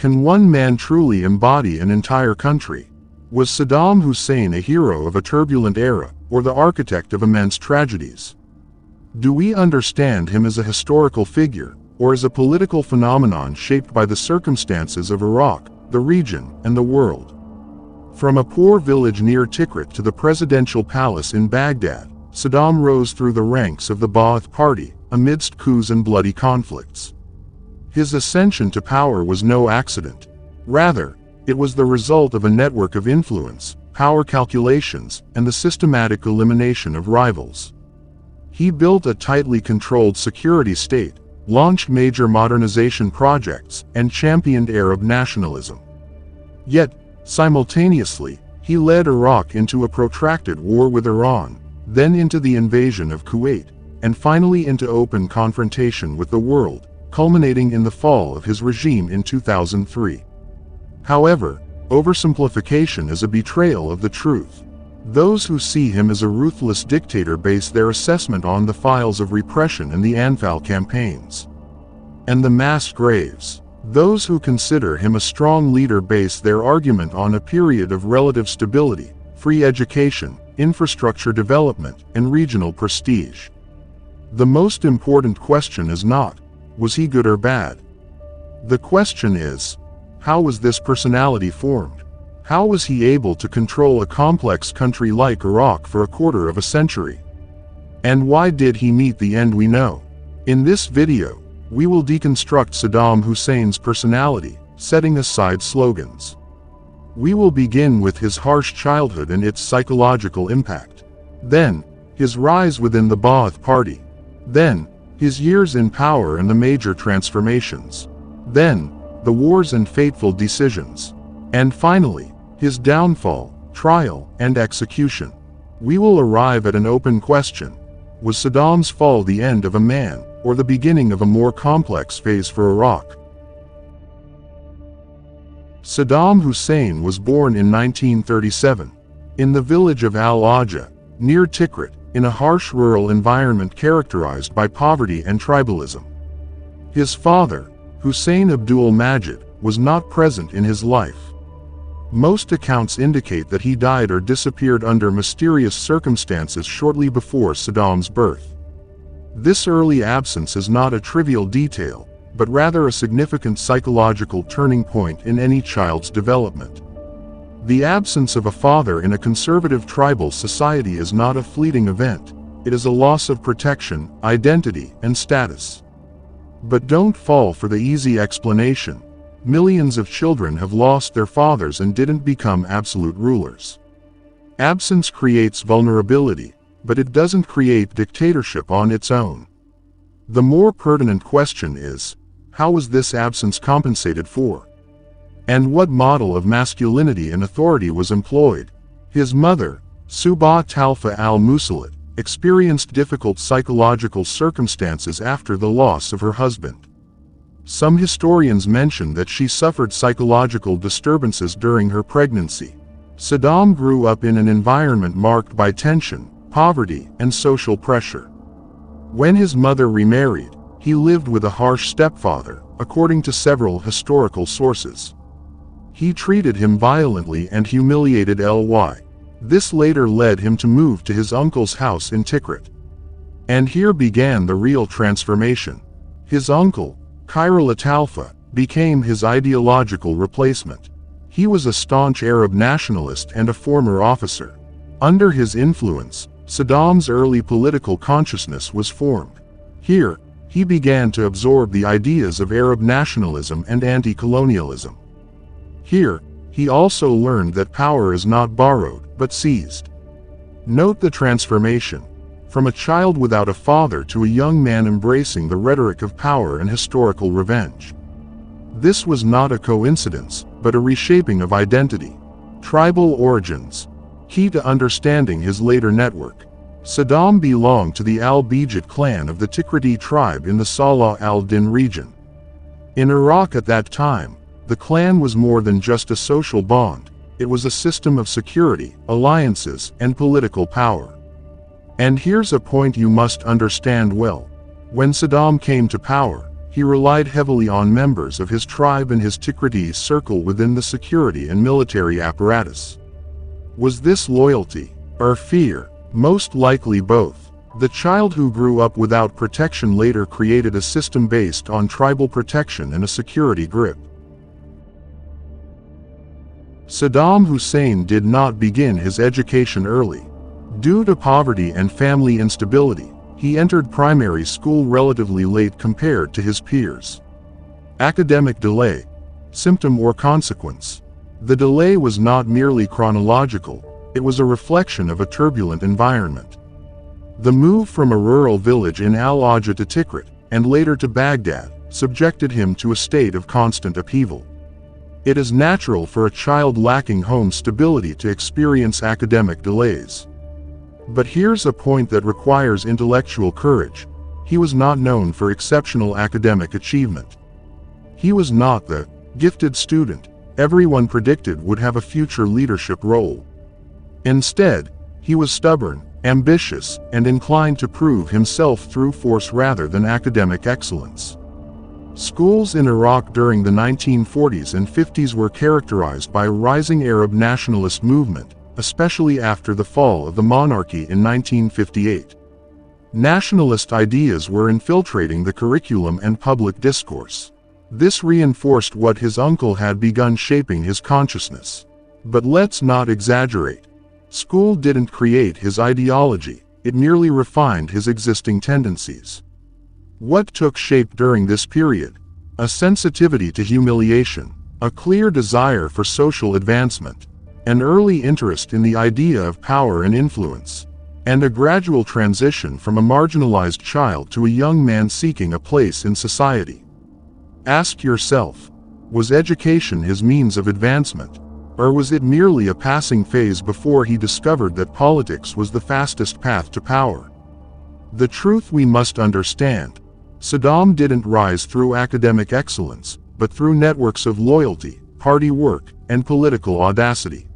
Can one man truly embody an entire country? Was Saddam Hussein a hero of a turbulent era, or the architect of immense tragedies? Do we understand him as a historical figure, or as a political phenomenon shaped by the circumstances of Iraq, the region, and the world? From a poor village near Tikrit to the presidential palace in Baghdad, Saddam rose through the ranks of the Ba'ath Party, amidst coups and bloody conflicts. His ascension to power was no accident. Rather, it was the result of a network of influence, power calculations, and the systematic elimination of rivals. He built a tightly controlled security state, launched major modernization projects, and championed Arab nationalism. Yet, simultaneously, he led Iraq into a protracted war with Iran, then into the invasion of Kuwait, and finally into open confrontation with the world, culminating in the fall of his regime in 2003. However, oversimplification is a betrayal of the truth. Those who see him as a ruthless dictator base their assessment on the files of repression and the Anfal campaigns and the mass graves. Those who consider him a strong leader base their argument on a period of relative stability, free education, infrastructure development, and regional prestige. The most important question is not, was he good or bad? The question is, how was this personality formed? How was he able to control a complex country like Iraq for a quarter of a century? And why did he meet the end we know? In this video, we will deconstruct Saddam Hussein's personality, setting aside slogans. We will begin with his harsh childhood and its psychological impact. Then, his rise within the Ba'ath Party. Then, his years in power and the major transformations. Then, the wars and fateful decisions. And finally, his downfall, trial, and execution. We will arrive at an open question. Was Saddam's fall the end of a man, or the beginning of a more complex phase for Iraq? Saddam Hussein was born in 1937, in the village of Al-Ajah, near Tikrit, in a harsh rural environment characterized by poverty and tribalism. His father, Hussein Abdul Majid, was not present in his life. Most accounts indicate that he died or disappeared under mysterious circumstances shortly before Saddam's birth. This early absence is not a trivial detail, but rather a significant psychological turning point in any child's development. The absence of a father in a conservative tribal society is not a fleeting event. It is a loss of protection, identity, and status. But don't fall for the easy explanation. Millions of children have lost their fathers and didn't become absolute rulers. Absence creates vulnerability, but it doesn't create dictatorship on its own. The more pertinent question is, how was this absence compensated for? And what model of masculinity and authority was employed? His mother, Subha Talfa al-Musallat, experienced difficult psychological circumstances after the loss of her husband. Some historians mention that she suffered psychological disturbances during her pregnancy. Saddam grew up in an environment marked by tension, poverty, and social pressure. When his mother remarried, he lived with a harsh stepfather, according to several historical sources. He treated him violently and humiliated Ly. This later led him to move to his uncle's house in Tikrit. And here began the real transformation. His uncle, Khairul Talfa, became his ideological replacement. He was a staunch Arab nationalist and a former officer. Under his influence, Saddam's early political consciousness was formed. Here, he began to absorb the ideas of Arab nationalism and anti-colonialism. Here, he also learned that power is not borrowed, but seized. Note the transformation. From a child without a father to a young man embracing the rhetoric of power and historical revenge. This was not a coincidence, but a reshaping of identity. Tribal origins. Key to understanding his later network. Saddam belonged to the al-Bijit clan of the Tikriti tribe in the Salah al-Din region. In Iraq at that time, the clan was more than just a social bond. It was a system of security, alliances, and political power. And here's a point you must understand well. When Saddam came to power, he relied heavily on members of his tribe and his Tikritese circle within the security and military apparatus. Was this loyalty, or fear? Most likely both. The child who grew up without protection later created a system based on tribal protection and a security grip. Saddam Hussein did not begin his education early. Due to poverty and family instability, he entered primary school relatively late compared to his peers. Academic delay, symptom or consequence. The delay was not merely chronological, it was a reflection of a turbulent environment. The move from a rural village in Al-Ajah to Tikrit, and later to Baghdad, subjected him to a state of constant upheaval. It is natural for a child lacking home stability to experience academic delays. But here's a point that requires intellectual courage. He was not known for exceptional academic achievement. He was not the gifted student everyone predicted would have a future leadership role. Instead, he was stubborn, ambitious, and inclined to prove himself through force rather than academic excellence. Schools in Iraq during the 1940s and 50s were characterized by a rising Arab nationalist movement, especially after the fall of the monarchy in 1958. Nationalist ideas were infiltrating the curriculum and public discourse. This reinforced what his uncle had begun shaping his consciousness. But let's not exaggerate. School didn't create his ideology, it merely refined his existing tendencies. What took shape during this period? A sensitivity to humiliation, a clear desire for social advancement, an early interest in the idea of power and influence, and a gradual transition from a marginalized child to a young man seeking a place in society. Ask yourself, was education his means of advancement? Or was it merely a passing phase before he discovered that politics was the fastest path to power? The truth we must understand: Saddam didn't rise through academic excellence, but through networks of loyalty, party work, and political audacity.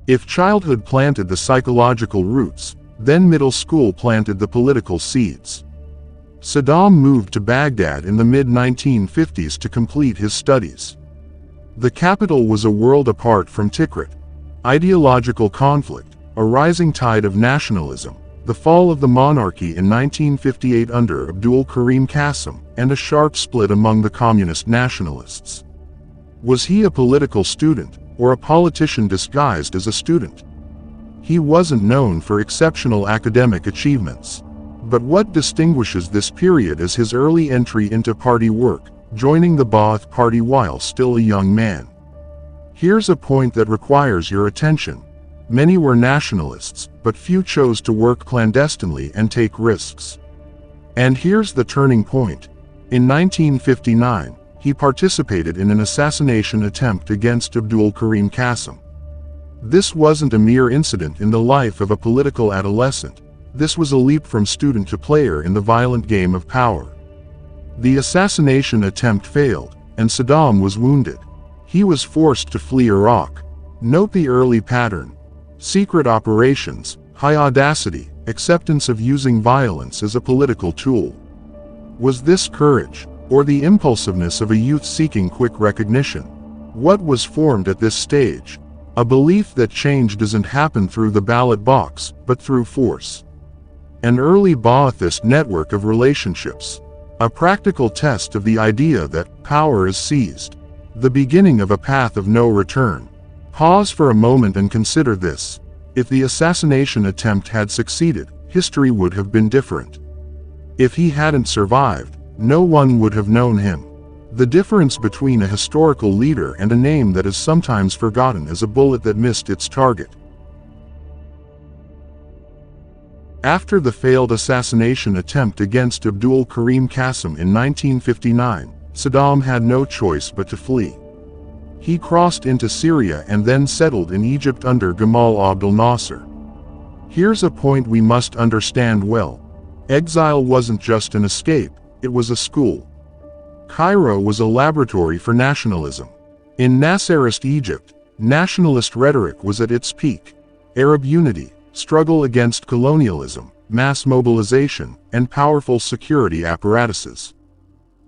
If childhood planted the psychological roots, then middle school planted the political seeds. Saddam moved to Baghdad in the mid-1950s to complete his studies. The capital was a world apart from Tikrit. Ideological conflict, a rising tide of nationalism, the fall of the monarchy in 1958 under Abdul Karim Qasim, and a sharp split among the communist nationalists. Was he a political student, or a politician disguised as a student? He wasn't known for exceptional academic achievements. But what distinguishes this period is his early entry into party work, joining the Ba'ath Party while still a young man. Here's a point that requires your attention. Many were nationalists, but few chose to work clandestinely and take risks. And here's the turning point. In 1959, he participated in an assassination attempt against Abdul Karim Qasim. This wasn't a mere incident in the life of a political adolescent. This was a leap from student to player in the violent game of power. The assassination attempt failed, and Saddam was wounded. He was forced to flee Iraq. Note the early pattern: secret operations, high audacity, acceptance of using violence as a political tool. Was this courage, or the impulsiveness of a youth seeking quick recognition? What was formed at this stage? A belief that change doesn't happen through the ballot box, but through force. An early Ba'athist network of relationships. A practical test of the idea that power is seized. The beginning of a path of no return. Pause for a moment and consider this. If the assassination attempt had succeeded, history would have been different. If he hadn't survived, no one would have known him. The difference between a historical leader and a name that is sometimes forgotten is a bullet that missed its target. After the failed assassination attempt against Abdul Karim Qasim in 1959, Saddam had no choice but to flee. He crossed into Syria and then settled in Egypt under Gamal Abdel Nasser. Here's a point we must understand well. Exile wasn't just an escape, it was a school. Cairo was a laboratory for nationalism. In Nasserist Egypt, nationalist rhetoric was at its peak. Arab unity, struggle against colonialism, mass mobilization, and powerful security apparatuses.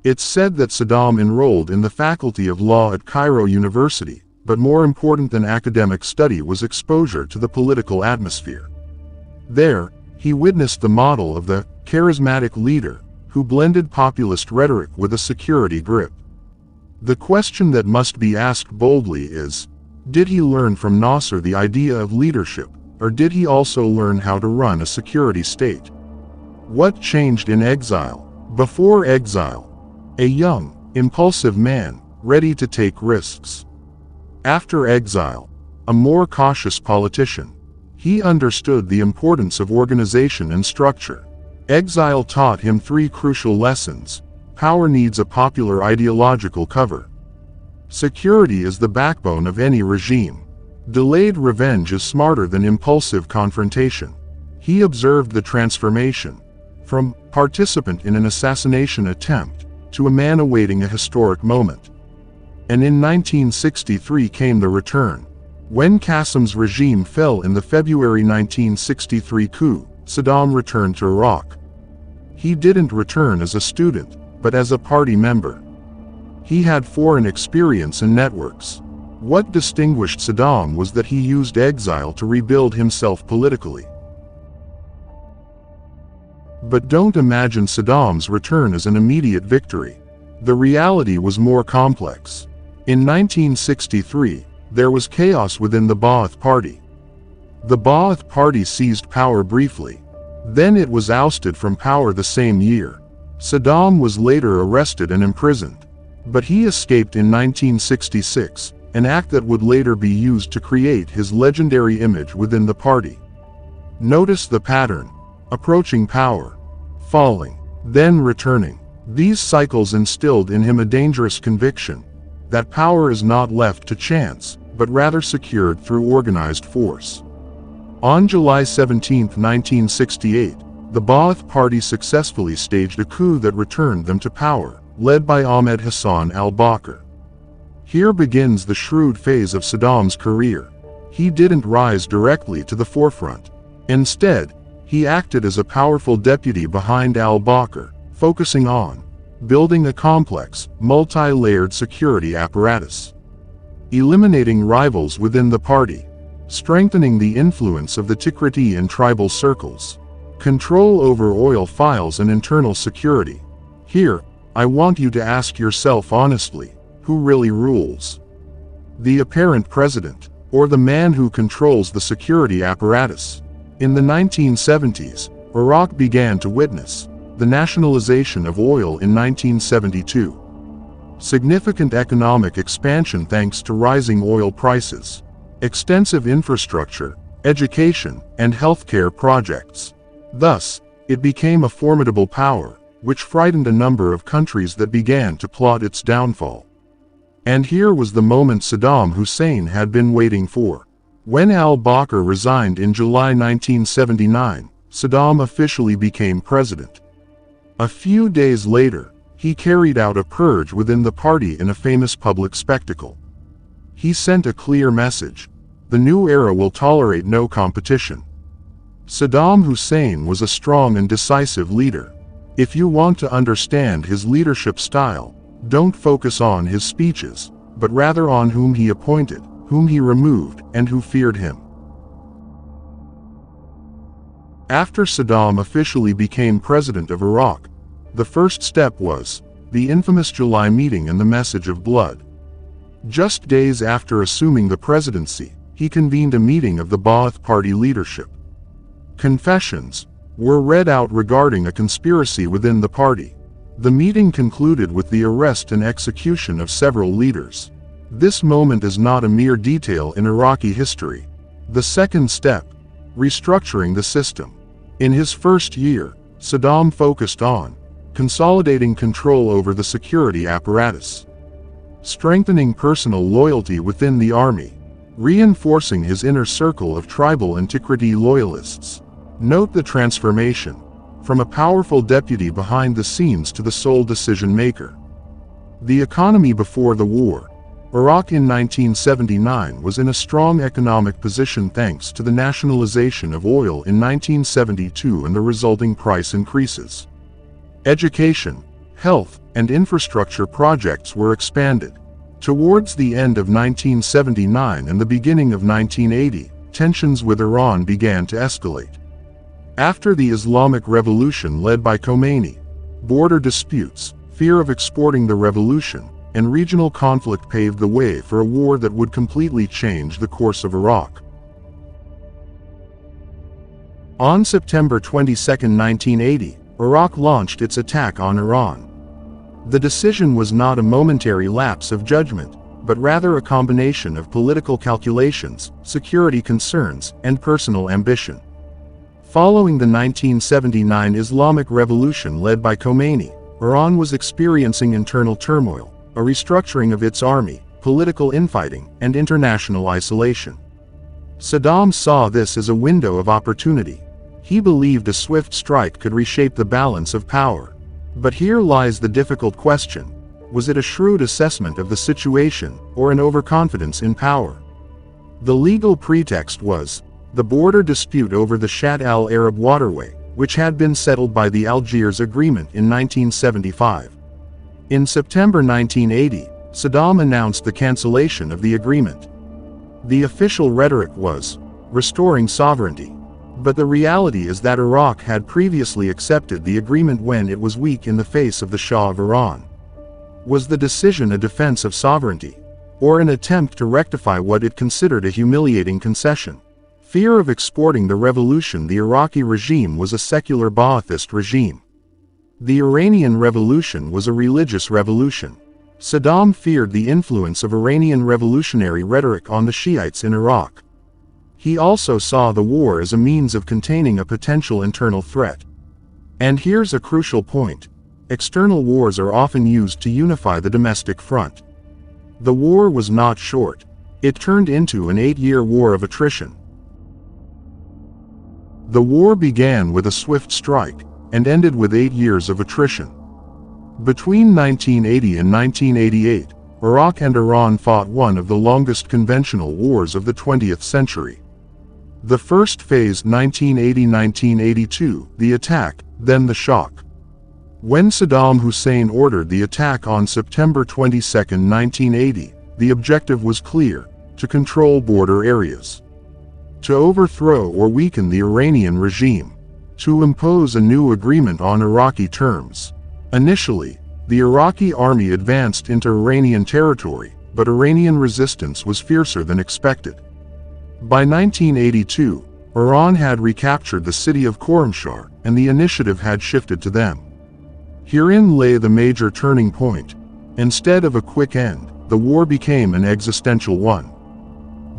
It's said that Saddam enrolled in the faculty of law at Cairo University, but more important than academic study was exposure to the political atmosphere. There, he witnessed the model of the charismatic leader, who blended populist rhetoric with a security grip. The question that must be asked boldly is, did he learn from Nasser the idea of leadership, or did he also learn how to run a security state? What changed in exile? Before exile, a young, impulsive man, ready to take risks. After exile, a more cautious politician. He understood the importance of organization and structure. Exile taught him three crucial lessons. Power needs a popular ideological cover. Security is the backbone of any regime. Delayed revenge is smarter than impulsive confrontation. He observed the transformation from participant in an assassination attempt to a man awaiting a historic moment. And in 1963 came the return. When Qassem's regime fell in the February 1963 coup, Saddam returned to Iraq. He didn't return as a student, but as a party member. He had foreign experience and networks. What distinguished Saddam was that he used exile to rebuild himself politically. But don't imagine Saddam's return as an immediate victory. The reality was more complex. In 1963, there was chaos within the Ba'ath Party. The Ba'ath Party seized power briefly. Then it was ousted from power the same year. Saddam was later arrested and imprisoned. But he escaped in 1966, an act that would later be used to create his legendary image within the party. Notice the pattern: approaching power, falling, then returning. These cycles instilled in him a dangerous conviction that power is not left to chance, but rather secured through organized force. On July 17, 1968, the Ba'ath Party successfully staged a coup that returned them to power, led by Ahmed Hassan al-Bakr. Here begins the shrewd phase of Saddam's career. He didn't rise directly to the forefront. Instead, he acted as a powerful deputy behind al-Bakr, focusing on building a complex, multi-layered security apparatus, eliminating rivals within the party, strengthening the influence of the Tikriti in tribal circles, control over oil files and internal security. Here, I want you to ask yourself honestly, who really rules? The apparent president, or the man who controls the security apparatus? In the 1970s, Iraq began to witness the nationalization of oil in 1972. Significant economic expansion thanks to rising oil prices, extensive infrastructure, education, and healthcare projects. Thus, it became a formidable power, which frightened a number of countries that began to plot its downfall. And here was the moment Saddam Hussein had been waiting for. When al-Bakr resigned in July 1979, Saddam officially became president. A few days later, he carried out a purge within the party in a famous public spectacle. He sent a clear message: the new era will tolerate no competition. Saddam Hussein was a strong and decisive leader. If you want to understand his leadership style, don't focus on his speeches, but rather on whom he appointed, whom he removed, and who feared him. After Saddam officially became president of Iraq, the first step was the infamous July meeting and the message of blood. Just days after assuming the presidency, he convened a meeting of the Ba'ath Party leadership. Confessions were read out regarding a conspiracy within the party. The meeting concluded with the arrest and execution of several leaders. This moment is not a mere detail in Iraqi history. The second step: restructuring the system. In his first year, Saddam focused on consolidating control over the security apparatus, strengthening personal loyalty within the army, reinforcing his inner circle of tribal and Tikriti loyalists. Note the transformation from a powerful deputy behind the scenes to the sole decision maker. The economy before the war. Iraq in 1979 was in a strong economic position thanks to the nationalization of oil in 1972 and the resulting price increases. Education, health, and infrastructure projects were expanded. Towards the end of 1979 and the beginning of 1980, tensions with Iran began to escalate. After the Islamic Revolution led by Khomeini, border disputes, fear of exporting the revolution, and regional conflict paved the way for a war that would completely change the course of Iraq. On September 22, 1980, Iraq launched its attack on Iran. The decision was not a momentary lapse of judgment, but rather a combination of political calculations, security concerns, and personal ambition. Following the 1979 Islamic Revolution led by Khomeini, Iran was experiencing internal turmoil, a restructuring of its army, political infighting, and international isolation. Saddam saw this as a window of opportunity. He believed a swift strike could reshape the balance of power. But here lies the difficult question: was it a shrewd assessment of the situation, or an overconfidence in power? The legal pretext was the border dispute over the Shatt al-Arab waterway, which had been settled by the Algiers Agreement in 1975. In September 1980, Saddam announced the cancellation of the agreement. The official rhetoric was restoring sovereignty. But the reality is that Iraq had previously accepted the agreement when it was weak in the face of the Shah of Iran. Was the decision a defense of sovereignty, or an attempt to rectify what it considered a humiliating concession? Fear of exporting the revolution. The Iraqi regime was a secular Ba'athist regime. The Iranian Revolution was a religious revolution. Saddam feared the influence of Iranian revolutionary rhetoric on the Shiites in Iraq. He also saw the war as a means of containing a potential internal threat. And here's a crucial point: external wars are often used to unify the domestic front. The war was not short. It turned into an 8-year war of attrition. The war began with a swift strike, and ended with 8 years of attrition. Between 1980 and 1988, Iraq and Iran fought one of the longest conventional wars of the 20th century. The first phase, 1980-1982, the attack, then the shock. When Saddam Hussein ordered the attack on September 22, 1980, the objective was clear: to control border areas, to overthrow or weaken the Iranian regime, to impose a new agreement on Iraqi terms. Initially, the Iraqi army advanced into Iranian territory, but Iranian resistance was fiercer than expected. By 1982, Iran had recaptured the city of Khorramshahr, and the initiative had shifted to them. Herein lay the major turning point. Instead of a quick end, the war became an existential one.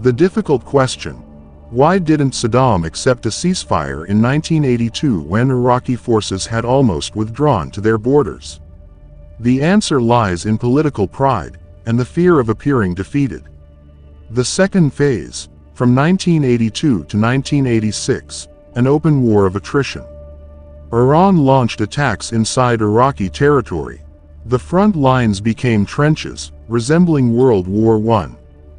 The difficult question: why didn't Saddam accept a ceasefire in 1982 when Iraqi forces had almost withdrawn to their borders? The answer lies in political pride, and the fear of appearing defeated. The second phase, from 1982 to 1986, an open war of attrition. Iran launched attacks inside Iraqi territory. The front lines became trenches, resembling World War I.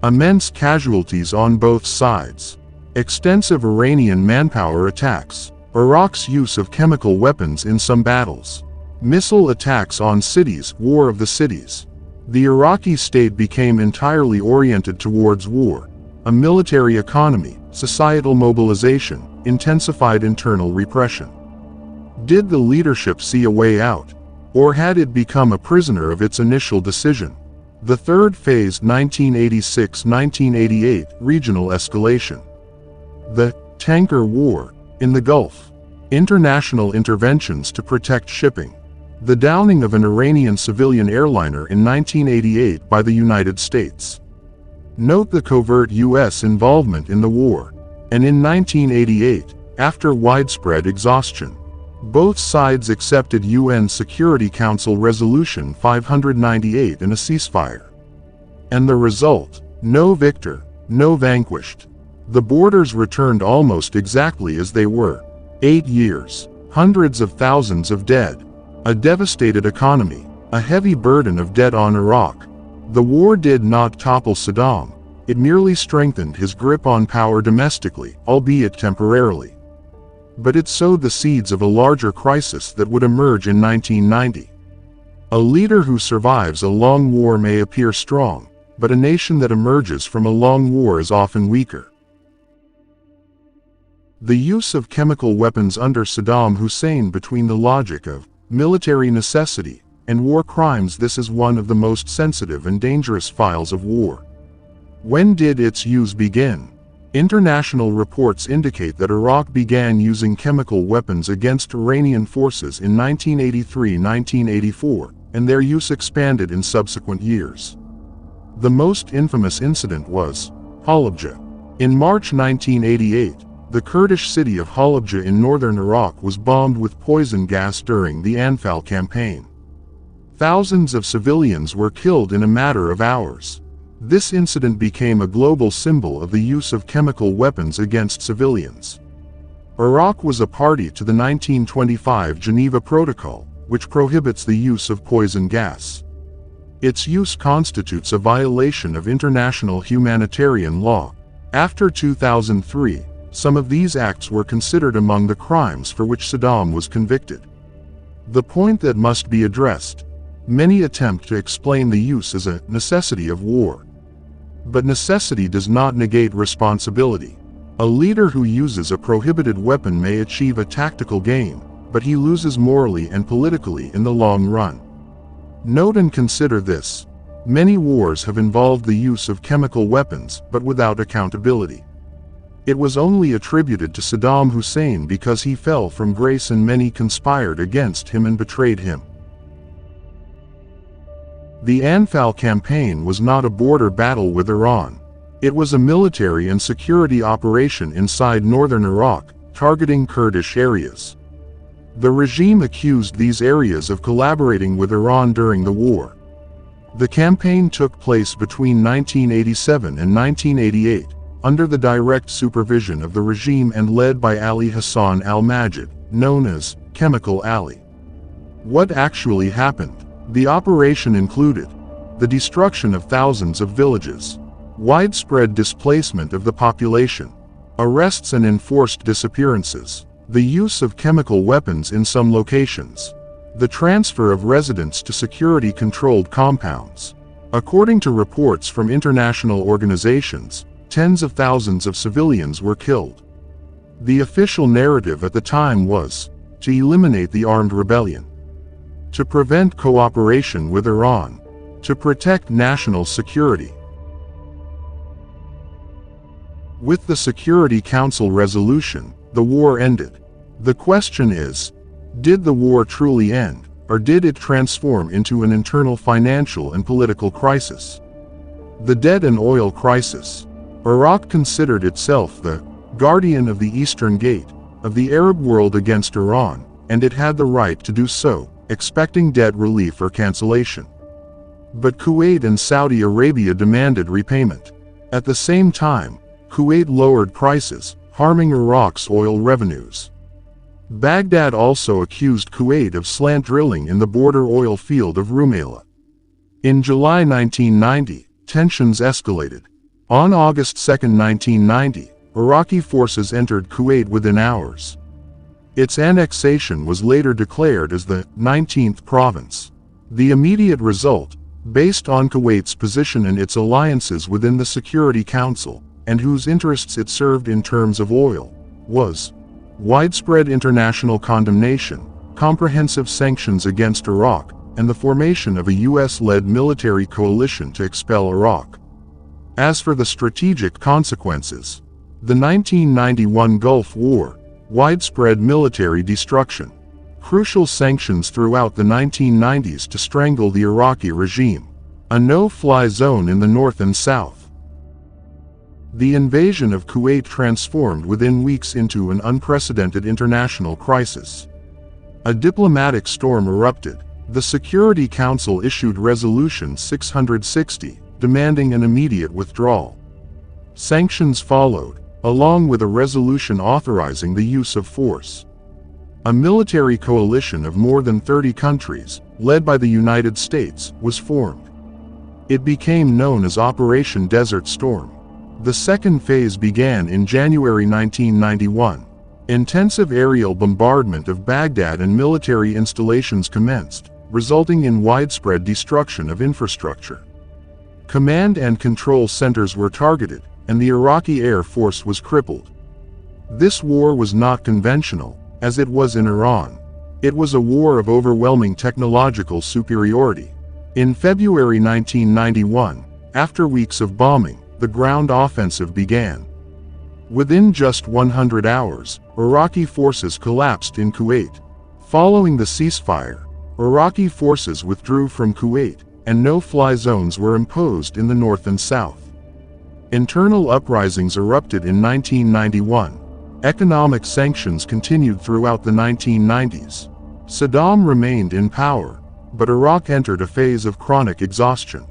Immense casualties on both sides. Extensive Iranian manpower attacks. Iraq's use of chemical weapons in some battles. Missile attacks on cities, war of the cities. The Iraqi state became entirely oriented towards war. A military economy, societal mobilization, intensified internal repression. Did the leadership see a way out? Or had it become a prisoner of its initial decision? The third phase, 1986-1988, regional escalation. The tanker war in the Gulf. International interventions to protect shipping. The downing of an Iranian civilian airliner in 1988 by the United States. Note the covert U.S. involvement in the war. And in 1988, after widespread exhaustion, both sides accepted UN Security Council Resolution 598 and a ceasefire. And the result: no victor, no vanquished. The borders returned almost exactly as they were. 8 years, hundreds of thousands of dead, a devastated economy, a heavy burden of debt on Iraq. The war did not topple Saddam, it merely strengthened his grip on power domestically, albeit temporarily. But it sowed the seeds of a larger crisis that would emerge in 1990. A leader who survives a long war may appear strong, but a nation that emerges from a long war is often weaker. The use of chemical weapons under Saddam Hussein between the logic of military necessity and war crimes. This is one of the most sensitive and dangerous files of war. When did its use begin? International reports indicate that Iraq began using chemical weapons against Iranian forces in 1983-1984, and their use expanded in subsequent years. The most infamous incident was Halabja. In March 1988, the Kurdish city of Halabja in northern Iraq was bombed with poison gas during the Anfal campaign. Thousands of civilians were killed in a matter of hours. This incident became a global symbol of the use of chemical weapons against civilians. Iraq was a party to the 1925 Geneva Protocol, which prohibits the use of poison gas. Its use constitutes a violation of international humanitarian law. After 2003, some of these acts were considered among the crimes for which Saddam was convicted. The point that must be addressed: many attempt to explain the use as a necessity of war. But necessity does not negate responsibility. A leader who uses a prohibited weapon may achieve a tactical gain, but he loses morally and politically in the long run. Note and consider this: many wars have involved the use of chemical weapons, but without accountability. It was only attributed to Saddam Hussein because he fell from grace, and many conspired against him and betrayed him. The Anfal campaign was not a border battle with Iran. It was a military and security operation inside northern Iraq, targeting Kurdish areas. The regime accused these areas of collaborating with Iran during the war. The campaign took place between 1987 and 1988, under the direct supervision of the regime and led by Ali Hassan al-Majid, known as Chemical Ali. What actually happened? The operation included the destruction of thousands of villages, widespread displacement of the population, arrests and enforced disappearances, the use of chemical weapons in some locations, the transfer of residents to security-controlled compounds. According to reports from international organizations, tens of thousands of civilians were killed. The official narrative at the time was to eliminate the armed rebellion, to prevent cooperation with Iran, to protect national security. With the Security Council resolution, the war ended. The question is, did the war truly end, or did it transform into an internal financial and political crisis? The debt and oil crisis. Iraq considered itself the guardian of the Eastern Gate of the Arab world against Iran, and it had the right to do so, expecting debt relief or cancellation. But Kuwait and Saudi Arabia demanded repayment. At the same time, Kuwait lowered prices, harming Iraq's oil revenues. Baghdad also accused Kuwait of slant drilling in the border oil field of Rumaila. In July 1990, tensions escalated. On August 2, 1990, Iraqi forces entered Kuwait within hours. Its annexation was later declared as the 19th province. The immediate result, based on Kuwait's position and its alliances within the Security Council, and whose interests it served in terms of oil, was widespread international condemnation, comprehensive sanctions against Iraq, and the formation of a US-led military coalition to expel Iraq. As for the strategic consequences, the 1991 Gulf War, widespread military destruction, crucial sanctions throughout the 1990s to strangle the Iraqi regime, a no-fly zone in the north and south. The invasion of Kuwait transformed within weeks into an unprecedented international crisis. A diplomatic storm erupted. The Security Council issued Resolution 660, demanding an immediate withdrawal. Sanctions followed, along with a resolution authorizing the use of force. A military coalition of more than 30 countries, led by the United States, was formed. It became known as Operation Desert Storm. The second phase began in January 1991. Intensive aerial bombardment of Baghdad and military installations commenced, resulting in widespread destruction of infrastructure. Command and control centers were targeted, and the Iraqi Air Force was crippled. This war was not conventional, as it was in Iran. It was a war of overwhelming technological superiority. In February 1991, after weeks of bombing, the ground offensive began. Within just 100 hours, Iraqi forces collapsed in Kuwait. Following the ceasefire, Iraqi forces withdrew from Kuwait, and no-fly zones were imposed in the north and south. Internal uprisings erupted in 1991. Economic sanctions continued throughout the 1990s. Saddam remained in power, but Iraq entered a phase of chronic exhaustion.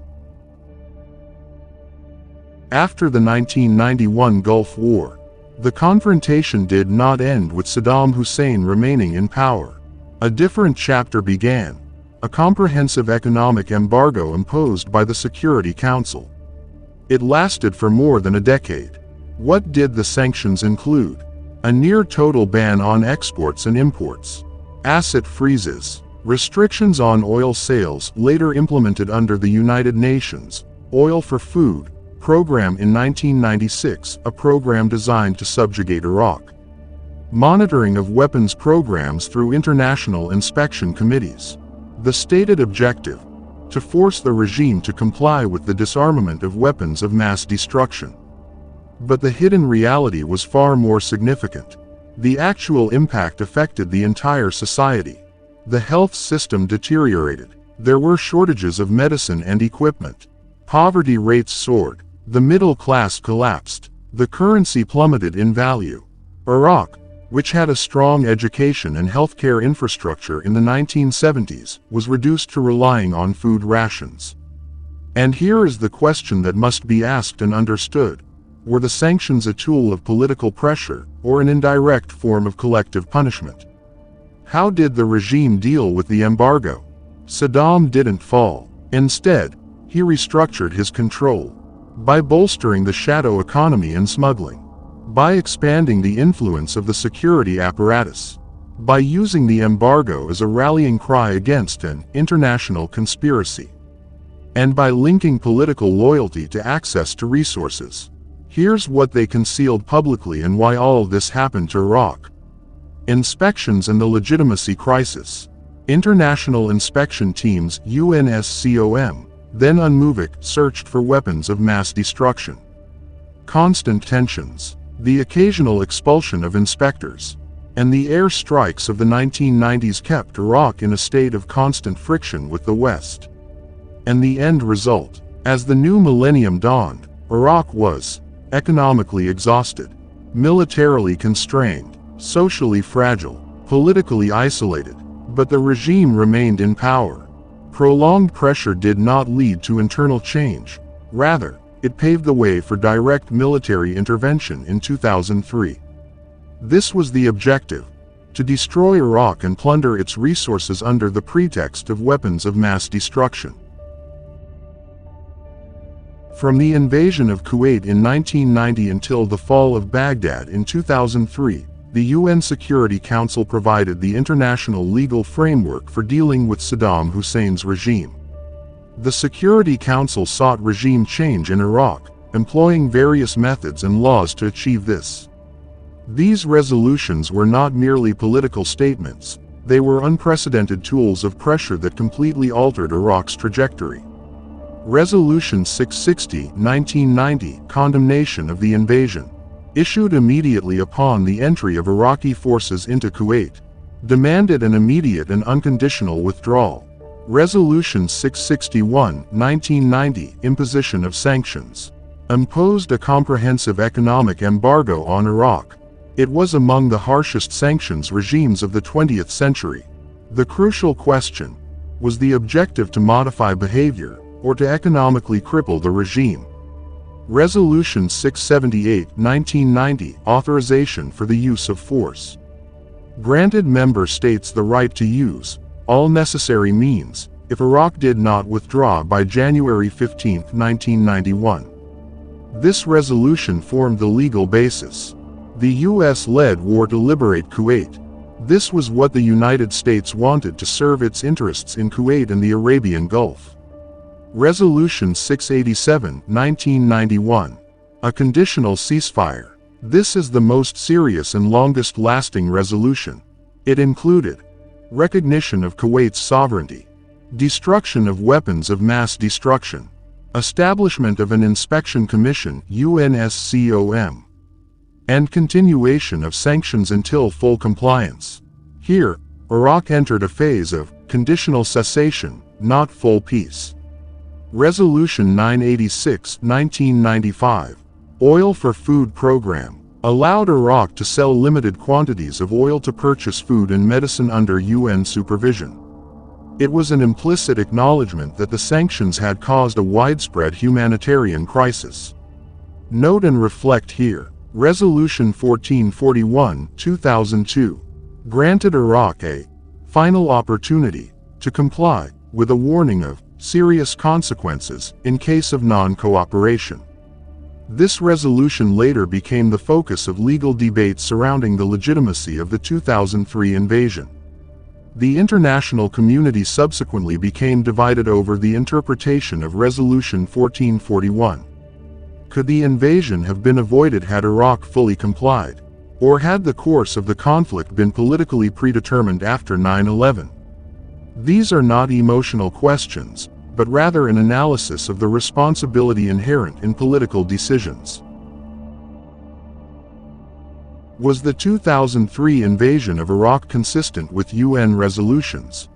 After the 1991 Gulf War, the confrontation did not end with Saddam Hussein remaining in power. A different chapter began, a comprehensive economic embargo imposed by the Security Council. It lasted for more than a decade. What did the sanctions include? A near-total ban on exports and imports. Asset freezes. Restrictions on oil sales later implemented under the United Nations Oil for Food program in 1996, a program designed to subjugate Iraq. Monitoring of weapons programs through international inspection committees. The stated objective: to force the regime to comply with the disarmament of weapons of mass destruction. But the hidden reality was far more significant. The actual impact affected the entire society. The health system deteriorated. There were shortages of medicine and equipment. Poverty rates soared. The middle class collapsed. The currency plummeted in value. Iraq, which had a strong education and healthcare infrastructure in the 1970s, was reduced to relying on food rations. And here is the question that must be asked and understood. Were the sanctions a tool of political pressure, or an indirect form of collective punishment? How did the regime deal with the embargo? Saddam didn't fall. Instead, he restructured his control. By bolstering the shadow economy and smuggling. By expanding the influence of the security apparatus. By using the embargo as a rallying cry against an international conspiracy. And by linking political loyalty to access to resources. Here's what they concealed publicly and why all of this happened to Iraq. Inspections and the legitimacy crisis. International inspection teams UNSCOM, then UNMOVIC, searched for weapons of mass destruction. Constant tensions. The occasional expulsion of inspectors. And the air strikes of the 1990s kept Iraq in a state of constant friction with the West. And the end result: as the new millennium dawned, Iraq was economically exhausted, militarily constrained, socially fragile, politically isolated, but the regime remained in power. Prolonged pressure did not lead to internal change. Rather, it paved the way for direct military intervention in 2003. This was the objective: to destroy Iraq and plunder its resources under the pretext of weapons of mass destruction. From the invasion of Kuwait in 1990 until the fall of Baghdad in 2003, the UN Security Council provided the international legal framework for dealing with Saddam Hussein's regime. The Security Council sought regime change in Iraq, employing various methods and laws to achieve this. These resolutions were not merely political statements, they were unprecedented tools of pressure that completely altered Iraq's trajectory. Resolution 660, 1990, condemnation of the invasion, issued immediately upon the entry of Iraqi forces into Kuwait, demanded an immediate and unconditional withdrawal. Resolution 661, 1990, imposition of sanctions, imposed a comprehensive economic embargo on Iraq. It was among the harshest sanctions regimes of the 20th century. The crucial question: was the objective to modify behavior, or to economically cripple the regime? Resolution 678, 1990, authorization for the use of force, granted member states the right to use all necessary means, if Iraq did not withdraw by January 15, 1991. This resolution formed the legal basis. The U.S. led war to liberate Kuwait. This was what the United States wanted to serve its interests in Kuwait and the Arabian Gulf. Resolution 687, 1991. A conditional ceasefire. This is the most serious and longest-lasting resolution. It included recognition of Kuwait's sovereignty, destruction of weapons of mass destruction, establishment of an inspection commission (UNSCOM), and continuation of sanctions until full compliance. Here, Iraq entered a phase of conditional cessation, not full peace. Resolution 986, 1995, Oil for Food Program, allowed Iraq to sell limited quantities of oil to purchase food and medicine under UN supervision. It was an implicit acknowledgement that the sanctions had caused a widespread humanitarian crisis. Note and reflect here. Resolution 1441, 2002, granted Iraq a final opportunity to comply, with a warning of serious consequences in case of non-cooperation. This resolution later became the focus of legal debates surrounding the legitimacy of the 2003 invasion. The international community subsequently became divided over the interpretation of Resolution 1441. Could the invasion have been avoided had Iraq fully complied? Or had the course of the conflict been politically predetermined after 9/11? These are not emotional questions, but rather an analysis of the responsibility inherent in political decisions. Was the 2003 invasion of Iraq consistent with UN resolutions?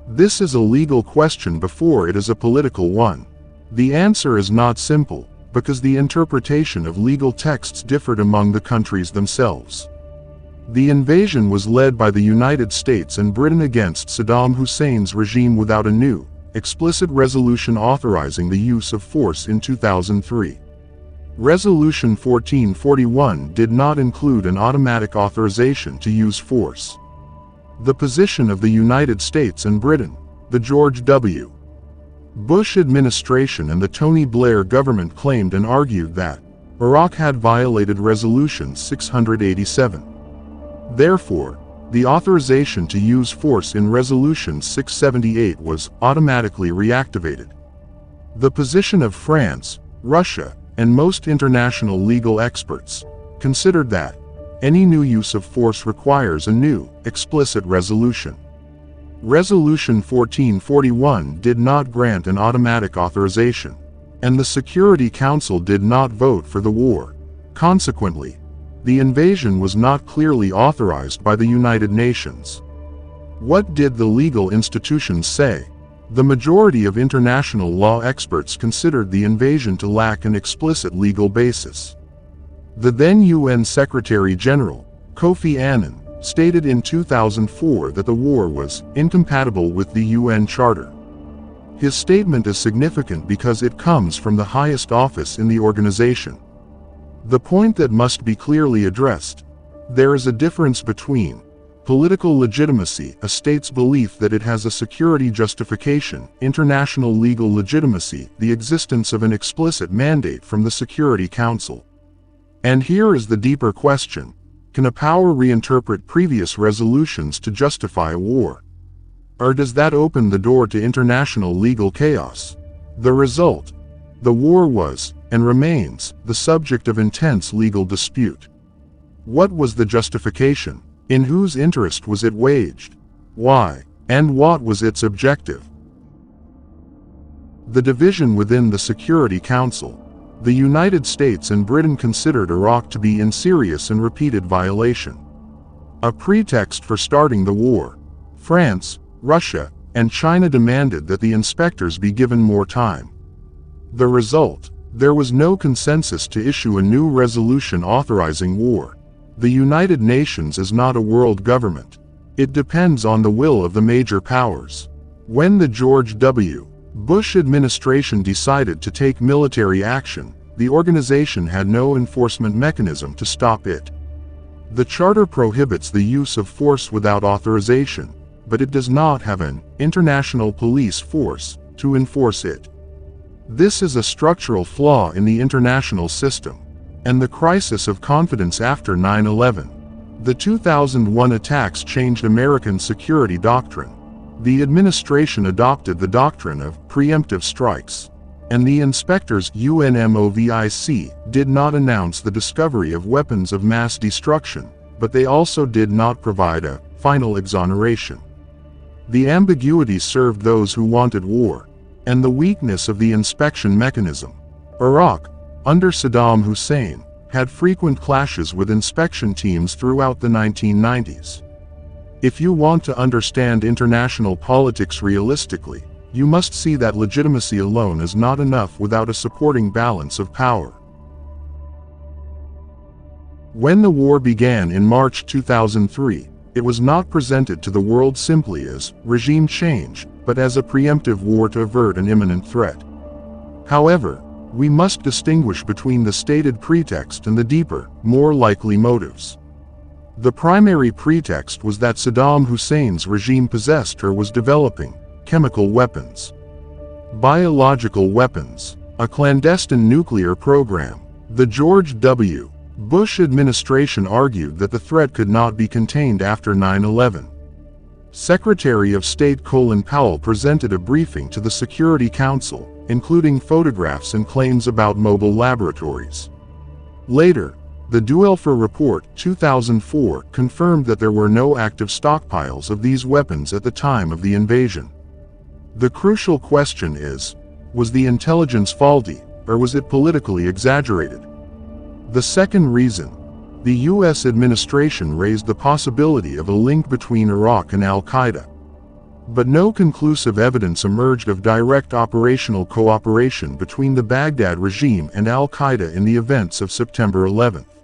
This is a legal question before it is a political one. The answer is not simple, because the interpretation of legal texts differed among the countries themselves. The invasion was led by the United States and Britain against Saddam Hussein's regime without a new, explicit resolution authorizing the use of force in 2003. Resolution 1441 did not include an automatic authorization to use force. The position of the United States and Britain, the George W. Bush administration and the Tony Blair government claimed and argued that Iraq had violated Resolution 687. Therefore, the authorization to use force in Resolution 678 was automatically reactivated. The position of France, Russia, and most international legal experts considered that any new use of force requires a new, explicit resolution. Resolution 1441 did not grant an automatic authorization, and the Security Council did not vote for the war. Consequently, the invasion was not clearly authorized by the United Nations. What did the legal institutions say? The majority of international law experts considered the invasion to lack an explicit legal basis. The then UN Secretary-General, Kofi Annan, stated in 2004 that the war was incompatible with the UN Charter. His statement is significant because it comes from the highest office in the organization. The point that must be clearly addressed: there is a difference between political legitimacy, a state's belief that it has a security justification, international legal legitimacy, the existence of an explicit mandate from the Security Council. And here is the deeper question: can a power reinterpret previous resolutions to justify a war? Or does that open the door to international legal chaos? The result: the war was, and remains, the subject of intense legal dispute. What was the justification? In whose interest was it waged? Why? And what was its objective? The division within the Security Council. The United States and Britain considered Iraq to be in serious and repeated violation. A pretext for starting the war. France, Russia, and China demanded that the inspectors be given more time. The result: there was no consensus to issue a new resolution authorizing war. The United Nations is not a world government. It depends on the will of the major powers. When the George W. Bush administration decided to take military action, the organization had no enforcement mechanism to stop it. The Charter prohibits the use of force without authorization, but it does not have an international police force to enforce it. This is a structural flaw in the international system, and the crisis of confidence after 9/11. The 2001 attacks changed American security doctrine. The administration adopted the doctrine of preemptive strikes, and the inspectors UNMOVIC did not announce the discovery of weapons of mass destruction, but they also did not provide a final exoneration. The ambiguity served those who wanted war, and the weakness of the inspection mechanism. Iraq, under Saddam Hussein, had frequent clashes with inspection teams throughout the 1990s. If you want to understand international politics realistically, you must see that legitimacy alone is not enough without a supporting balance of power. When the war began in March 2003, it was not presented to the world simply as regime change, but as a preemptive war to avert an imminent threat. However, we must distinguish between the stated pretext and the deeper, more likely motives. The primary pretext was that Saddam Hussein's regime possessed or was developing chemical weapons, biological weapons, a clandestine nuclear program. The George W. Bush administration argued that the threat could not be contained after 9/11. Secretary of State Colin Powell presented a briefing to the Security Council, including photographs and claims about mobile laboratories. Later, the Duelfer Report 2004 confirmed that there were no active stockpiles of these weapons at the time of the invasion. The crucial question is, was the intelligence faulty, or was it politically exaggerated? The second reason, the U.S. administration raised the possibility of a link between Iraq and al-Qaeda. But no conclusive evidence emerged of direct operational cooperation between the Baghdad regime and al-Qaeda in the events of September 11th.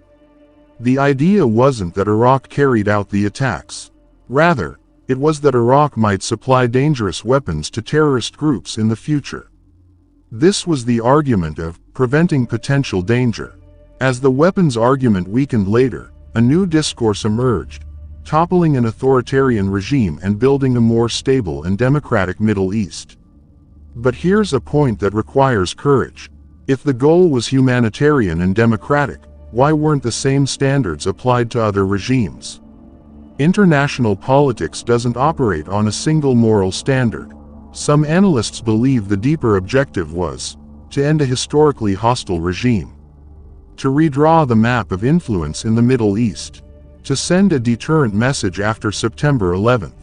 The idea wasn't that Iraq carried out the attacks. Rather, it was that Iraq might supply dangerous weapons to terrorist groups in the future. This was the argument of preventing potential danger. As the weapons argument weakened later, a new discourse emerged, toppling an authoritarian regime and building a more stable and democratic Middle East. But here's a point that requires courage. If the goal was humanitarian and democratic, why weren't the same standards applied to other regimes? International politics doesn't operate on a single moral standard. Some analysts believe the deeper objective was to end a historically hostile regime, to redraw the map of influence in the Middle East, to send a deterrent message after September 11th.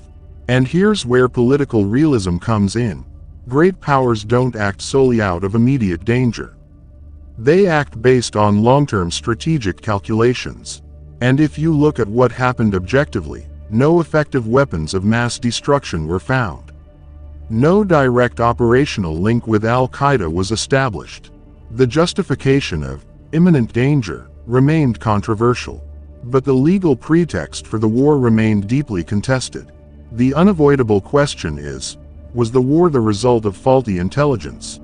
And here's where political realism comes in. Great powers don't act solely out of immediate danger. They act based on long-term strategic calculations. And if you look at what happened objectively, no effective weapons of mass destruction were found. No direct operational link with al-Qaeda was established. The justification of imminent danger remained controversial. But the legal pretext for the war remained deeply contested. The unavoidable question is, was the war the result of faulty intelligence?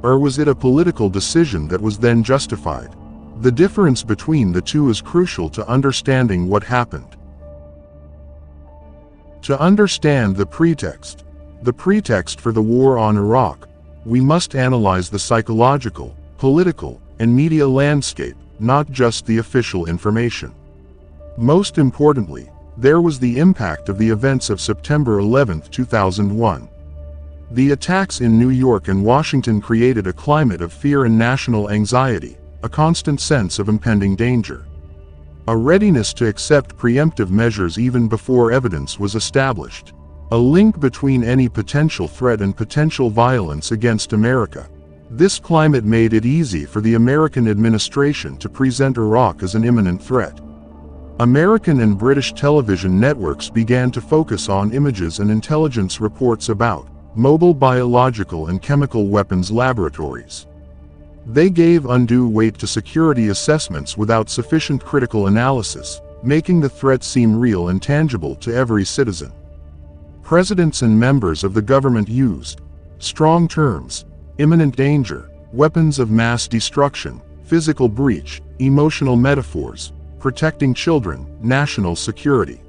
Or was it a political decision that was then justified? The difference between the two is crucial to understanding what happened. To understand the pretext for the war on Iraq, we must analyze the psychological, political, and media landscape, not just the official information. Most importantly, there was the impact of the events of September 11, 2001. The attacks in New York and Washington created a climate of fear and national anxiety, a constant sense of impending danger, a readiness to accept preemptive measures even before evidence was established, a link between any potential threat and potential violence against America. This climate made it easy for the American administration to present Iraq as an imminent threat. American and British television networks began to focus on images and intelligence reports about mobile biological and chemical weapons laboratories. They gave undue weight to security assessments without sufficient critical analysis, making the threat seem real and tangible to every citizen. Presidents and members of the government used strong terms: imminent danger, weapons of mass destruction, physical breach, emotional metaphors, protecting children, national security.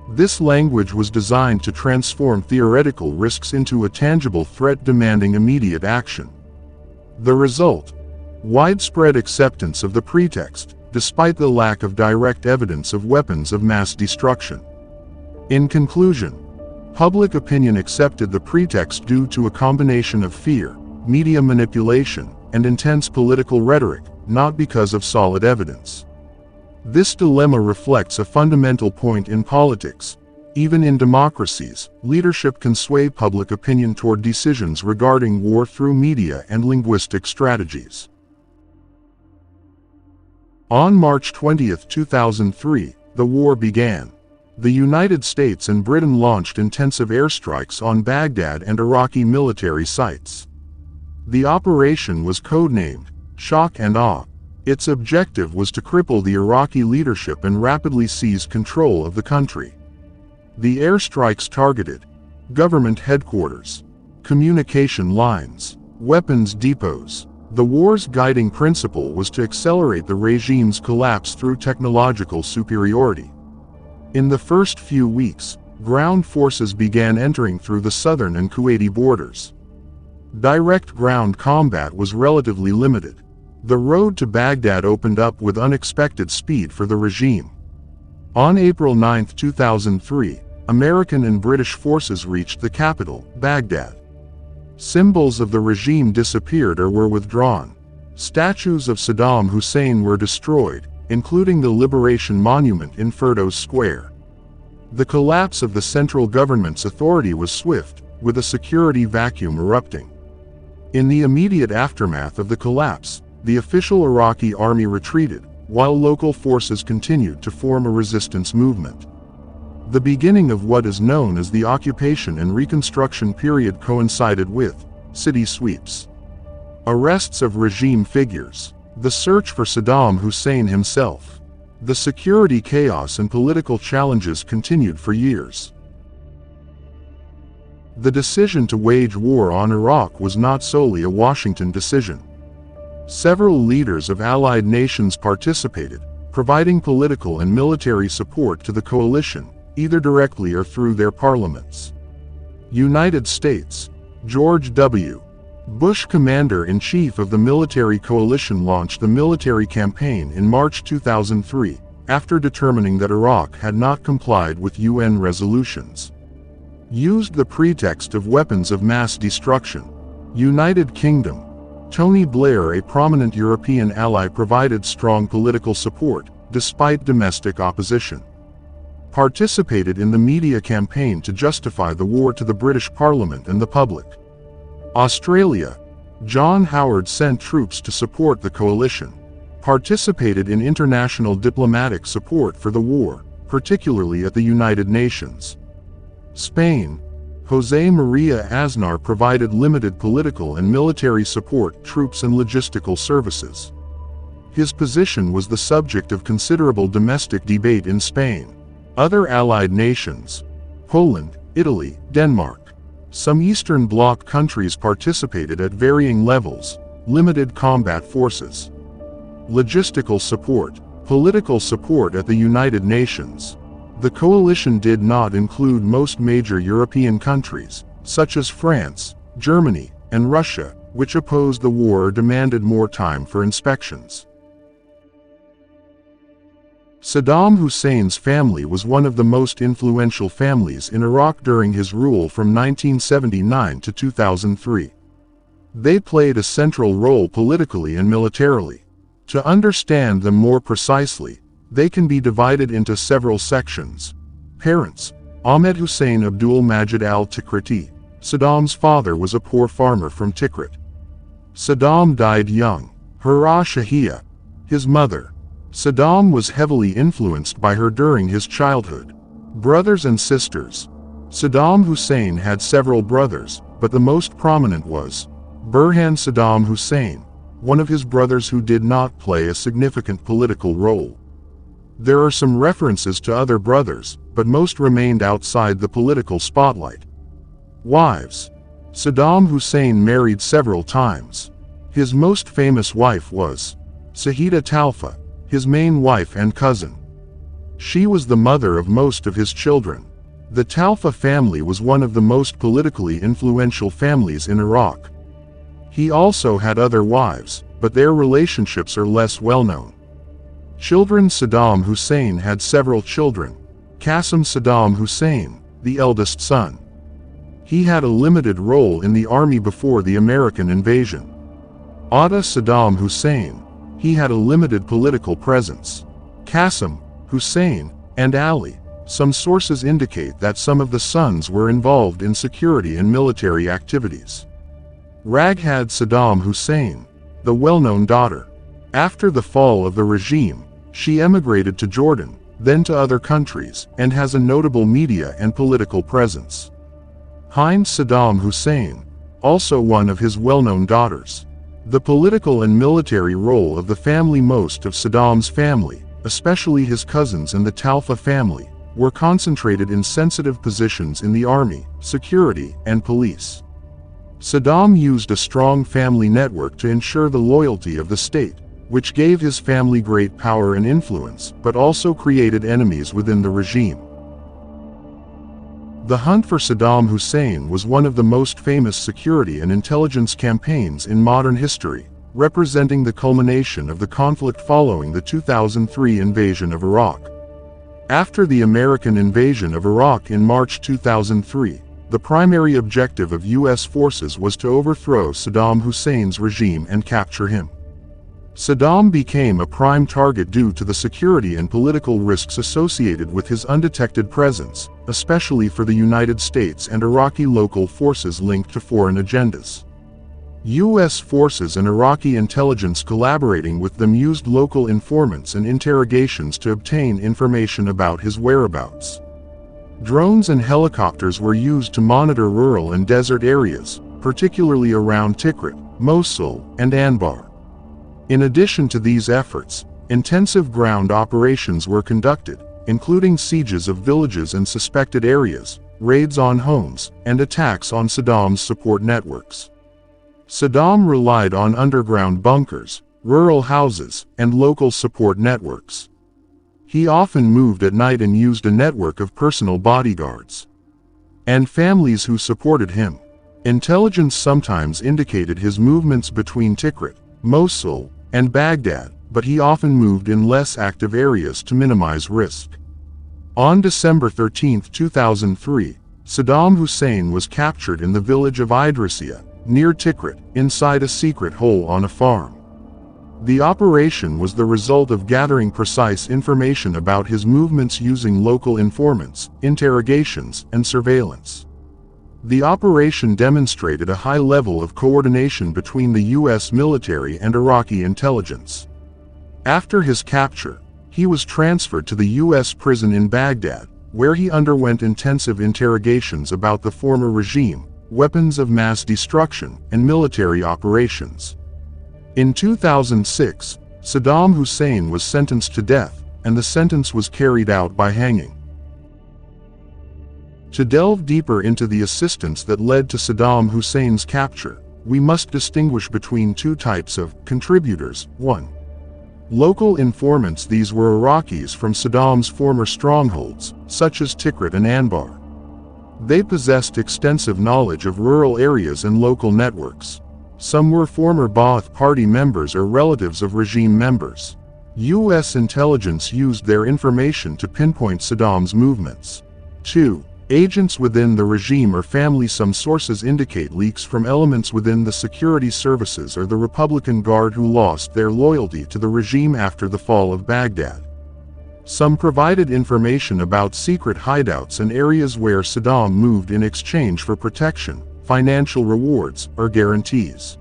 This language was designed to transform theoretical risks into a tangible threat demanding immediate action. The result: widespread acceptance of the pretext, despite the lack of direct evidence of weapons of mass destruction. In conclusion, public opinion accepted the pretext due to a combination of fear, media manipulation, and intense political rhetoric, not because of solid evidence. This dilemma reflects a fundamental point in politics. Even in democracies, leadership can sway public opinion toward decisions regarding war through media and linguistic strategies. On March 20, 2003, the war began. The United States and Britain launched intensive airstrikes on Baghdad and Iraqi military sites. The operation was codenamed Shock and Awe. Its objective was to cripple the Iraqi leadership and rapidly seize control of the country. The airstrikes targeted government headquarters, communication lines, weapons depots. The war's guiding principle was to accelerate the regime's collapse through technological superiority. In the first few weeks, ground forces began entering through the southern and Kuwaiti borders. Direct ground combat was relatively limited. The road to Baghdad opened up with unexpected speed for the regime. On April 9, 2003, American and British forces reached the capital, Baghdad. Symbols of the regime disappeared or were withdrawn. Statues of Saddam Hussein were destroyed, including the Liberation Monument in Firdos Square. The collapse of the central government's authority was swift, with a security vacuum erupting. In the immediate aftermath of the collapse, the official Iraqi army retreated, while local forces continued to form a resistance movement. The beginning of what is known as the occupation and reconstruction period coincided with city sweeps, arrests of regime figures, the search for Saddam Hussein himself. The security chaos and political challenges continued for years. The decision to wage war on Iraq was not solely a Washington decision. Several leaders of allied nations participated, providing political and military support to the coalition, either directly or through their parliaments. United States: George W. Bush, commander-in-chief of the military coalition, launched the military campaign in March 2003, after determining that Iraq had not complied with UN resolutions. Used the pretext of weapons of mass destruction. United Kingdom: Tony Blair, a prominent European ally, provided strong political support, despite domestic opposition. Participated in the media campaign to justify the war to the British Parliament and the public. Australia: John Howard sent troops to support the coalition. Participated in international diplomatic support for the war, particularly at the United Nations. Spain: José María Aznar provided limited political and military support, troops and logistical services. His position was the subject of considerable domestic debate in Spain. Other allied nations: Poland, Italy, Denmark. Some Eastern Bloc countries participated at varying levels. Limited combat forces. Logistical support. Political support at the United Nations. The coalition did not include most major European countries, such as France, Germany, and Russia, which opposed the war or demanded more time for inspections. Saddam Hussein's family was one of the most influential families in Iraq during his rule from 1979 to 2003. They played a central role politically and militarily. To understand them more precisely, they can be divided into several sections. Parents: Ahmed Hussein Abdul Majid al-Tikriti. Saddam's father was a poor farmer from Tikrit. Saddam died young. Hira Shahia, his mother. Saddam was heavily influenced by her during his childhood. Brothers and sisters. Saddam Hussein had several brothers, but the most prominent was Burhan Saddam Hussein, one of his brothers who did not play a significant political role. There are some references to other brothers, but most remained outside the political spotlight. Wives. Saddam Hussein married several times. His most famous wife was Sahida Talfa, his main wife and cousin. She was the mother of most of his children. The Talfa family was one of the most politically influential families in Iraq. He also had other wives, but their relationships are less well known. Children: Saddam Hussein had several children. Qasim Saddam Hussein, the eldest son. He had a limited role in the army before the American invasion. Atta Saddam Hussein, he had a limited political presence. Qasim, Hussein, and Ali. Some sources indicate that some of the sons were involved in security and military activities. Raghad Saddam Hussein, the well-known daughter. After the fall of the regime, she emigrated to Jordan, then to other countries, and has a notable media and political presence. Hind Saddam Hussein, also one of his well-known daughters. The political and military role of the family: most of Saddam's family, especially his cousins and the Talfa family, were concentrated in sensitive positions in the army, security, and police. Saddam used a strong family network to ensure the loyalty of the state, which gave his family great power and influence, but also created enemies within the regime. The hunt for Saddam Hussein was one of the most famous security and intelligence campaigns in modern history, representing the culmination of the conflict following the 2003 invasion of Iraq. After the American invasion of Iraq in March 2003, the primary objective of U.S. forces was to overthrow Saddam Hussein's regime and capture him. Saddam became a prime target due to the security and political risks associated with his undetected presence, especially for the United States and Iraqi local forces linked to foreign agendas. U.S. forces and Iraqi intelligence collaborating with them used local informants and interrogations to obtain information about his whereabouts. Drones and helicopters were used to monitor rural and desert areas, particularly around Tikrit, Mosul, and Anbar. In addition to these efforts, intensive ground operations were conducted, including sieges of villages and suspected areas, raids on homes, and attacks on Saddam's support networks. Saddam relied on underground bunkers, rural houses, and local support networks. He often moved at night and used a network of personal bodyguards and families who supported him. Intelligence sometimes indicated his movements between Tikrit, Mosul, and Baghdad, but he often moved in less active areas to minimize risk. On December 13, 2003, Saddam Hussein was captured in the village of Idrisiya, near Tikrit, inside a secret hole on a farm. The operation was the result of gathering precise information about his movements using local informants, interrogations, and surveillance. The operation demonstrated a high level of coordination between the U.S. military and Iraqi intelligence. After his capture, he was transferred to the U.S. prison in Baghdad, where he underwent intensive interrogations about the former regime, weapons of mass destruction, and military operations. In 2006, Saddam Hussein was sentenced to death, and the sentence was carried out by hanging. To delve deeper into the assistance that led to Saddam Hussein's capture, we must distinguish between two types of contributors. 1. Local informants. These were Iraqis from Saddam's former strongholds, such as Tikrit and Anbar. They possessed extensive knowledge of rural areas and local networks. Some were former Ba'ath Party members or relatives of regime members. U.S. intelligence used their information to pinpoint Saddam's movements. 2. Agents within the regime or family. Some sources indicate leaks from elements within the security services or the Republican Guard who lost their loyalty to the regime after the fall of Baghdad. Some provided information about secret hideouts and areas where Saddam moved in exchange for protection, financial rewards, or guarantees.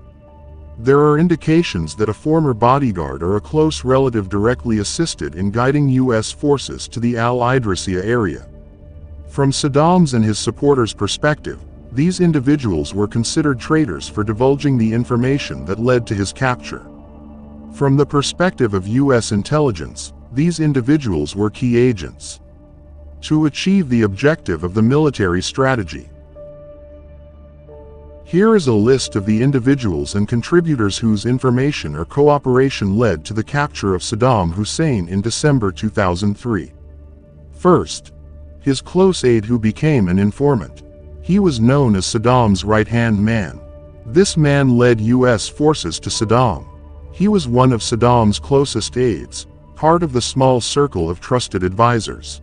There are indications that a former bodyguard or a close relative directly assisted in guiding U.S. forces to the Al-Idrisiya area. From Saddam's and his supporters' perspective, these individuals were considered traitors for divulging the information that led to his capture. From the perspective of U.S. intelligence, these individuals were key agents to achieve the objective of the military strategy. Here is a list of the individuals and contributors whose information or cooperation led to the capture of Saddam Hussein in December 2003. First, his close aide who became an informant. He was known as Saddam's right-hand man. This man led U.S. forces to Saddam. He was one of Saddam's closest aides, part of the small circle of trusted advisors.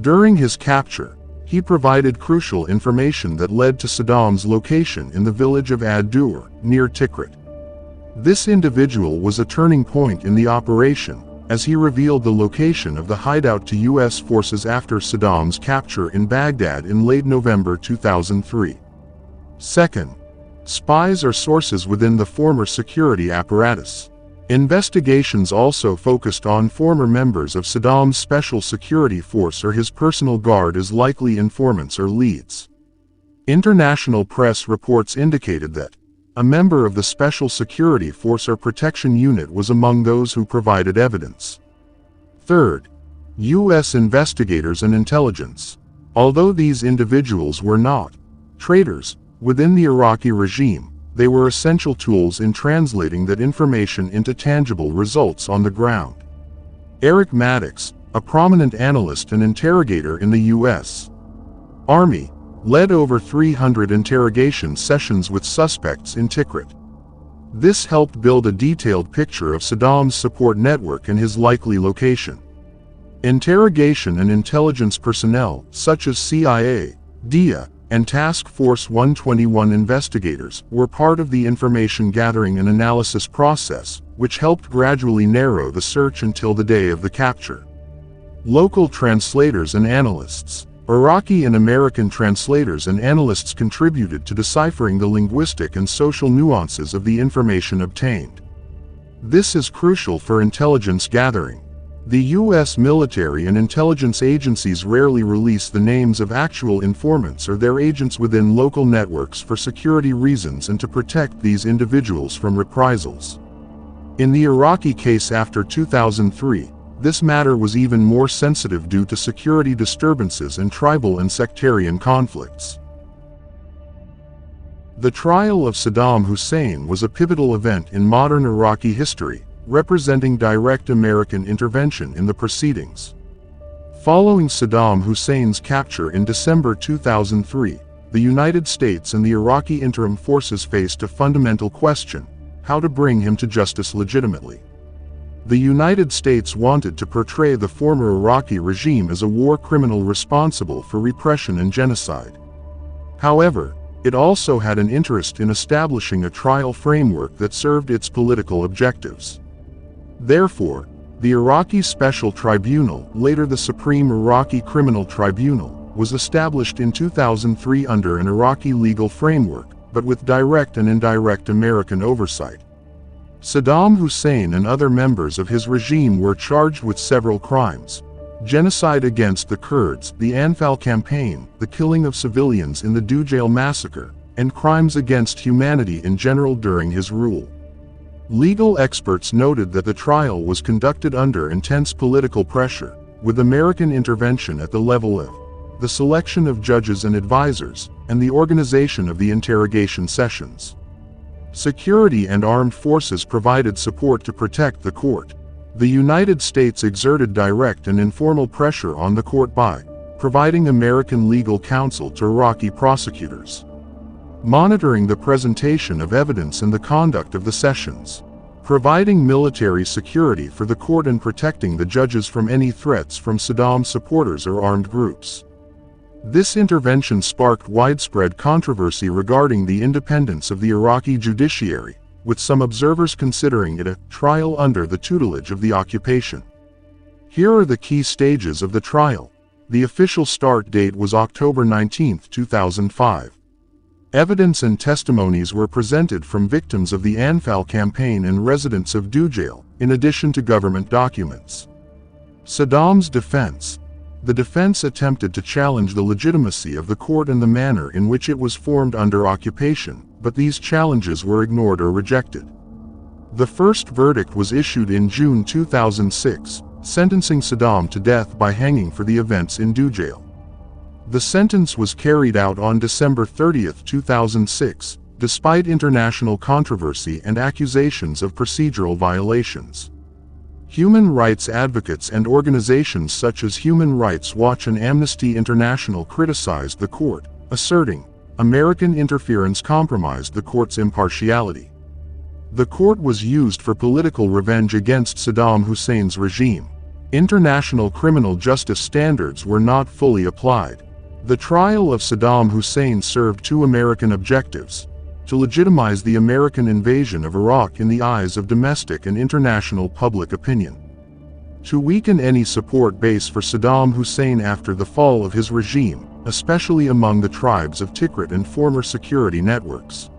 During his capture, he provided crucial information that led to Saddam's location in the village of Ad-Dur, near Tikrit. This individual was a turning point in the operation, as he revealed the location of the hideout to U.S. forces after Saddam's capture in Baghdad in late November 2003. Second, spies are sources within the former security apparatus. Investigations also focused on former members of Saddam's special security force or his personal guard as likely informants or leads. International press reports indicated that a member of the Special Security Force or Protection Unit was among those who provided evidence. Third, U.S. investigators and intelligence. Although these individuals were not traitors within the Iraqi regime, they were essential tools in translating that information into tangible results on the ground. Eric Maddox, a prominent analyst and interrogator in the U.S. Army, led over 300 interrogation sessions with suspects in Tikrit. This helped build a detailed picture of Saddam's support network and his likely location. Interrogation and intelligence personnel, such as CIA, DIA, and Task Force 121 investigators, were part of the information gathering and analysis process, which helped gradually narrow the search until the day of the capture. Local translators and analysts. Iraqi and American translators and analysts contributed to deciphering the linguistic and social nuances of the information obtained. This is crucial for intelligence gathering. The U.S. military and intelligence agencies rarely release the names of actual informants or their agents within local networks for security reasons and to protect these individuals from reprisals. In the Iraqi case after 2003, this matter was even more sensitive due to security disturbances and tribal and sectarian conflicts. The trial of Saddam Hussein was a pivotal event in modern Iraqi history, representing direct American intervention in the proceedings. Following Saddam Hussein's capture in December 2003, the United States and the Iraqi interim forces faced a fundamental question: how to bring him to justice legitimately. The United States wanted to portray the former Iraqi regime as a war criminal responsible for repression and genocide. However, it also had an interest in establishing a trial framework that served its political objectives. Therefore, the Iraqi Special Tribunal, later the Supreme Iraqi Criminal Tribunal, was established in 2003 under an Iraqi legal framework, but with direct and indirect American oversight. Saddam Hussein and other members of his regime were charged with several crimes: genocide against the Kurds, the Anfal campaign, the killing of civilians in the Dujail massacre, and crimes against humanity in general during his rule. Legal experts noted that the trial was conducted under intense political pressure, with American intervention at the level of the selection of judges and advisors, and the organization of the interrogation sessions. Security and armed forces provided support to protect the court. The United States exerted direct and informal pressure on the court by providing American legal counsel to Iraqi prosecutors, monitoring the presentation of evidence and the conduct of the sessions, providing military security for the court and protecting the judges from any threats from Saddam supporters or armed groups. This intervention sparked widespread controversy regarding the independence of the Iraqi judiciary, with some observers considering it a trial under the tutelage of the occupation. Here are the key stages of the trial. The official start date was October 19, 2005. Evidence and testimonies were presented from victims of the Anfal campaign and residents of Dujail, in addition to government documents. Saddam's defense. The defense attempted to challenge the legitimacy of the court and the manner in which it was formed under occupation, but these challenges were ignored or rejected. The first verdict was issued in June 2006, sentencing Saddam to death by hanging for the events in Dujail. The sentence was carried out on December 30, 2006, despite international controversy and accusations of procedural violations. Human rights advocates and organizations such as Human Rights Watch and Amnesty International criticized the court, asserting, American interference compromised the court's impartiality. The court was used for political revenge against Saddam Hussein's regime. International criminal justice standards were not fully applied. The trial of Saddam Hussein served two American objectives: to legitimize the American invasion of Iraq in the eyes of domestic and international public opinion, to weaken any support base for Saddam Hussein after the fall of his regime, especially among the tribes of Tikrit and former security networks.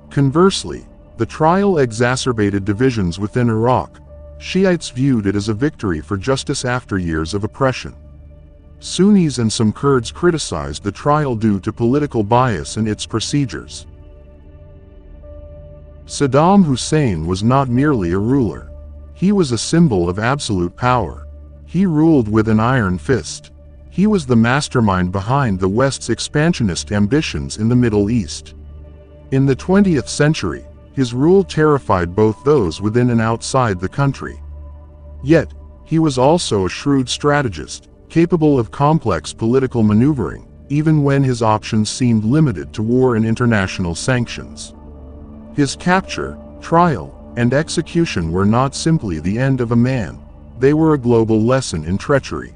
Conversely, the trial exacerbated divisions within Iraq. Shiites viewed it as a victory for justice after years of oppression. Sunnis and some Kurds criticized the trial due to political bias and its procedures. Saddam Hussein was not merely a ruler. He was a symbol of absolute power. He ruled with an iron fist. He was the mastermind behind the West's expansionist ambitions in the Middle East. In the 20th century, his rule terrified both those within and outside the country. Yet, he was also a shrewd strategist, capable of complex political maneuvering, even when his options seemed limited to war and international sanctions. His capture, trial, and execution were not simply the end of a man. They were a global lesson in treachery.